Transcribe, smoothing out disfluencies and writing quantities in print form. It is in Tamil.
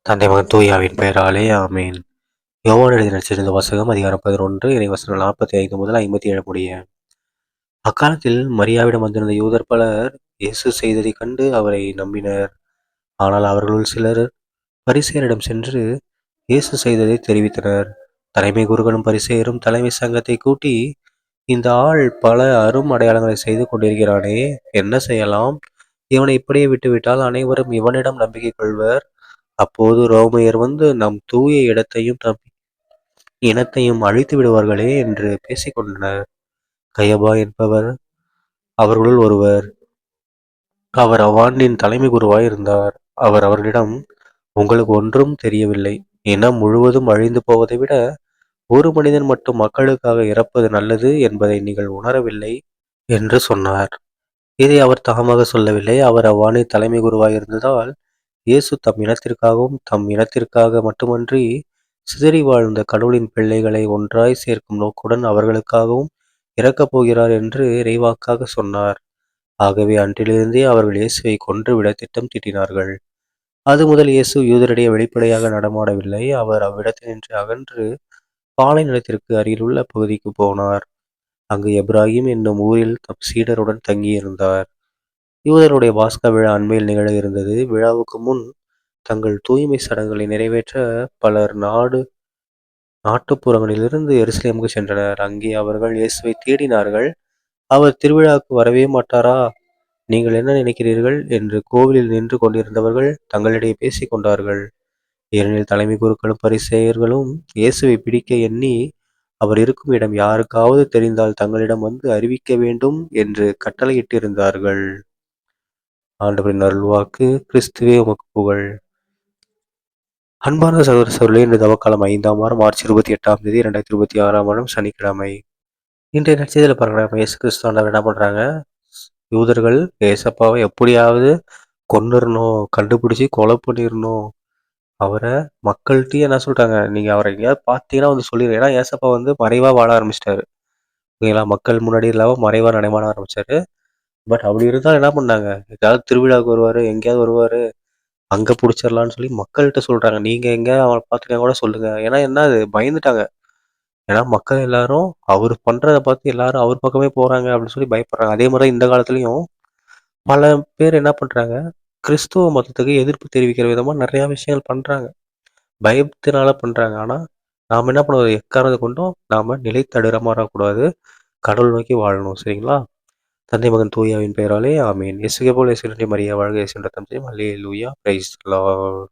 தந்தை மகன் தூயாவின் பெயராலே ஆமேன். யோவான் எழுதிய நற்செய்தி வாசகம் அதிகாரம் 11 இறைவசனம் 45 முதல் 57 முடிய. அக்காலத்தில் மரியாவிடம் வந்திருந்த யூதர் பலர் இயேசு செய்ததைக் கண்டு அவரை நம்பினர். ஆனால் அவர்களுள் சிலர் பரிசேயரிடம் சென்று இயேசு செய்ததை தெரிவித்தனர். தலைமை குருக்களும் பரிசேயரும் தலைமை சங்கத்தை கூட்டி, இந்த ஆள் பல அரும் அடையாளங்களை செய்து கொண்டிருக்கிறானே, என்ன செய்யலாம்? இவனை இப்படியே விட்டுவிட்டால் அனைவரும் இவனிடம் நம்பிக்கை கொள்வர். அப்போது ரோமையர் வந்து நம் தூய இடத்தையும் நம் இனத்தையும் அழித்து விடுவார்களே என்று பேசிக் கொண்டனர். கயபா என்பவர் அவர்களுள் ஒருவர். அவர் அவ்வாண்டின் தலைமை குருவாய் இருந்தார். அவர் அவர்களிடம், உங்களுக்கு ஒன்றும் தெரியவில்லை. இனம் முழுவதும் அழிந்து போவதை விட ஒரு மனிதன் மட்டும் மக்களுக்காக இறப்பது நல்லது என்பதை நீங்கள் உணரவில்லை என்று சொன்னார். இதை அவர் தாமாக சொல்லவில்லை. அவர் அவ்வாண்டின் தலைமை குருவாய் இருந்ததால் இயேசு தம் இனத்திற்காகவும் தம் இனத்திற்காக மட்டுமன்றி சிதறி வாழ்ந்த கடவுளின் பிள்ளைகளை ஒன்றாய் சேர்க்கும் நோக்குடன் அவர்களுக்காகவும் இறக்கப் போகிறார் என்று இறைவாக்காக சொன்னார். ஆகவே அன்றிலிருந்தே அவர்கள் இயேசுவை கொன்றுவிட திட்டம் தீட்டினார்கள். அது முதல் இயேசு யூதரிடையே வெளிப்படையாக நடமாடவில்லை. அவர் அவ்விடத்தினின்று அகன்று பாலை நிலத்திற்கு அருகிலுள்ள பகுதிக்கு போனார். அங்கு எப்ராஹிம் என்னும் ஊரில் தம் சீடருடன் தங்கியிருந்தார். யூதருடைய பாஸ்கா விழா அண்மையில் நிகழ இருந்தது. விழாவுக்கு முன் தங்கள் தூய்மை சடங்குகளை நிறைவேற்ற பலர் நாட்டுப்புறங்களிலிருந்து எருசலேமுக்கு சென்றனர். அங்கே அவர்கள் இயேசுவை தேடினார்கள். அவர் திருவிழாவுக்கு வரவே மாட்டாரா? நீங்கள் என்ன நினைக்கிறீர்கள் என்று கோவிலில் நின்று கொண்டிருந்தவர்கள் தங்களிடையே பேசிக் கொண்டார்கள். ஏனெனில் தலைமை குருக்களும் பரிசேயர்களும் இயேசுவை பிடிக்க எண்ணி, அவர் இருக்கும் இடம் யாருக்காவது தெரிந்தால் தங்களிடம் வந்து அறிவிக்க வேண்டும் என்று கட்டளையிட்டிருந்தார்கள். ஆண்டவரின் அருள்வாக்கு. கிறிஸ்துவே உமக்கு புகழ். அன்பார்ந்த சகோதர சகோதரிகளே, இன்று தவக்காலம் 5ஆம் வாரம் மார்ச் 28ஆம் தேதி 2026ஆம் வருடம் சனிக்கிழமை. இன்றைய நற்செய்தியில் பாருங்க, இயேசு கிறிஸ்து ஆண்டவர் என்ன பண்றாங்க? யூதர்கள் ஏசப்பாவை எப்படியாவது கொன்னுறணும், கண்டுபிடிச்சி கொலை பண்ணிடணும். அவரை மக்கள்கிட்டயே என்ன சொல்றாங்க, நீங்க அவரை எங்கேயாவது பார்த்தீங்கன்னா வந்து சொல்லிடுங்க. ஏன்னா ஏசப்பா வந்து மறைவா வாழ ஆரம்பிச்சிட்டாரு. ஓகேங்களா? மக்கள் முன்னாடி இல்லாமல் மறைவா நடைமாட ஆரம்பிச்சாரு. பட் அப்படி இருந்தாலும் என்ன பண்ணாங்க, ஏதாவது திருவிழாவுக்கு வருவாரு, எங்கேயாவது வருவாரு, அங்க புடிச்சிடலான்னு சொல்லி மக்கள்கிட்ட சொல்றாங்க. நீங்க எங்கேயாவது அவரை பார்த்துட்டா கூட சொல்லுங்க. ஏன்னா என்ன, அது பயந்துட்டாங்க. ஏன்னா மக்கள் எல்லாரும் அவர் பண்றத பார்த்து எல்லாரும் அவர் பக்கமே போறாங்க அப்படின்னு சொல்லி பயப்படுறாங்க. அதே மாதிரி இந்த காலத்துலயும் பல பேர் என்ன பண்றாங்க, கிறிஸ்துவ மதத்துக்கு எதிர்ப்பு தெரிவிக்கிற விதமா நிறைய விஷயங்கள் பண்றாங்க. பயத்தினால பண்றாங்க. ஆனா நாம என்ன பண்ணுவோம், எக்காரணத்தை கொண்டும் நாம நிலைத்தடுமாறக்கூடாது. கடவுள் நோக்கி வாழணும். சரிங்களா? தந்தை மகன் தூயாவின் பெயராலே ஆமீன். இயேசுவே போல இயேசு மரியா வாழ்க, இயேசு தந்தை அல்லேலூயா. Praise the Lord.